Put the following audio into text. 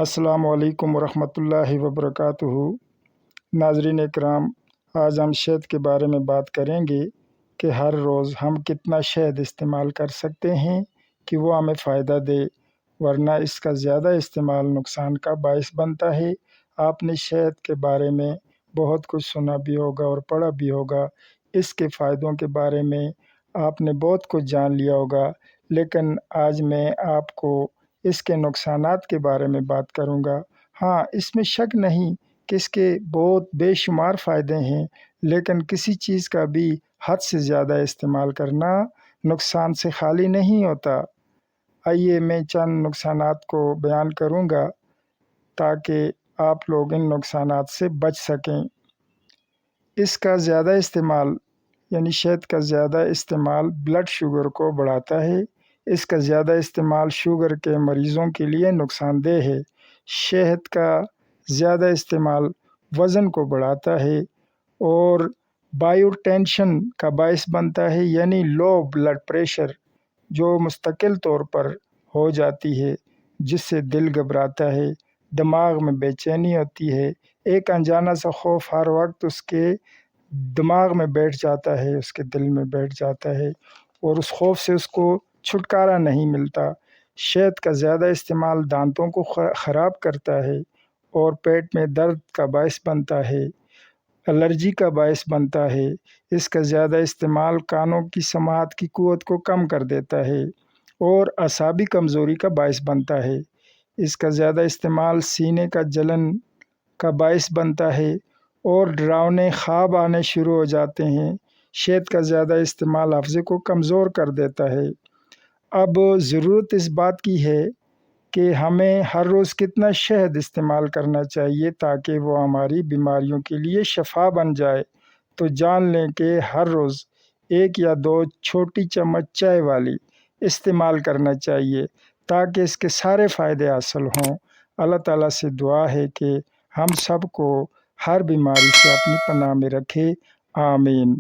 السلام علیکم ورحمۃ اللہ وبرکاتہ۔ ناظرین اکرام، آج ہم شہد کے بارے میں بات کریں گے کہ ہر روز ہم کتنا شہد استعمال کر سکتے ہیں کہ وہ ہمیں فائدہ دے، ورنہ اس کا زیادہ استعمال نقصان کا باعث بنتا ہے۔ آپ نے شہد کے بارے میں بہت کچھ سنا بھی ہوگا اور پڑھا بھی ہوگا، اس کے فائدوں کے بارے میں آپ نے بہت کچھ جان لیا ہوگا، لیکن آج میں آپ کو اس کے نقصانات کے بارے میں بات کروں گا۔ ہاں، اس میں شک نہیں کہ اس کے بہت بے شمار فائدے ہیں، لیکن کسی چیز کا بھی حد سے زیادہ استعمال کرنا نقصان سے خالی نہیں ہوتا۔ آئیے میں چند نقصانات کو بیان کروں گا تاکہ آپ لوگ ان نقصانات سے بچ سکیں۔ اس کا زیادہ استعمال یعنی شہد کا زیادہ استعمال بلڈ شوگر کو بڑھاتا ہے۔ اس کا زیادہ استعمال شوگر کے مریضوں کے لیے نقصان دہ ہے۔ شہد کا زیادہ استعمال وزن کو بڑھاتا ہے اور بائیو ٹینشن کا باعث بنتا ہے، یعنی لو بلڈ پریشر جو مستقل طور پر ہو جاتی ہے، جس سے دل گھبراتا ہے، دماغ میں بے چینی ہوتی ہے، ایک انجانا سا خوف ہر وقت اس کے دماغ میں بیٹھ جاتا ہے، اس کے دل میں بیٹھ جاتا ہے اور اس خوف سے اس کو چھٹکارا نہیں ملتا۔ شہد کا زیادہ استعمال دانتوں کو خراب کرتا ہے اور پیٹ میں درد کا باعث بنتا ہے، الرجی کا باعث بنتا ہے۔ اس کا زیادہ استعمال کانوں کی سماعت کی قوت کو کم کر دیتا ہے اور اعصابی کمزوری کا باعث بنتا ہے۔ اس کا زیادہ استعمال سینے کا جلن کا باعث بنتا ہے اور ڈراؤنے خواب آنے شروع ہو جاتے ہیں۔ شہد کا زیادہ استعمال حافظے کو کمزور کر دیتا ہے۔ اب ضرورت اس بات کی ہے کہ ہمیں ہر روز کتنا شہد استعمال کرنا چاہیے تاکہ وہ ہماری بیماریوں کے لیے شفا بن جائے۔ تو جان لیں کہ ہر روز 1 یا 2 چھوٹی چمچ چائے والی استعمال کرنا چاہیے تاکہ اس کے سارے فائدے حاصل ہوں۔ اللہ تعالیٰ سے دعا ہے کہ ہم سب کو ہر بیماری سے اپنی پناہ میں رکھے۔ آمین۔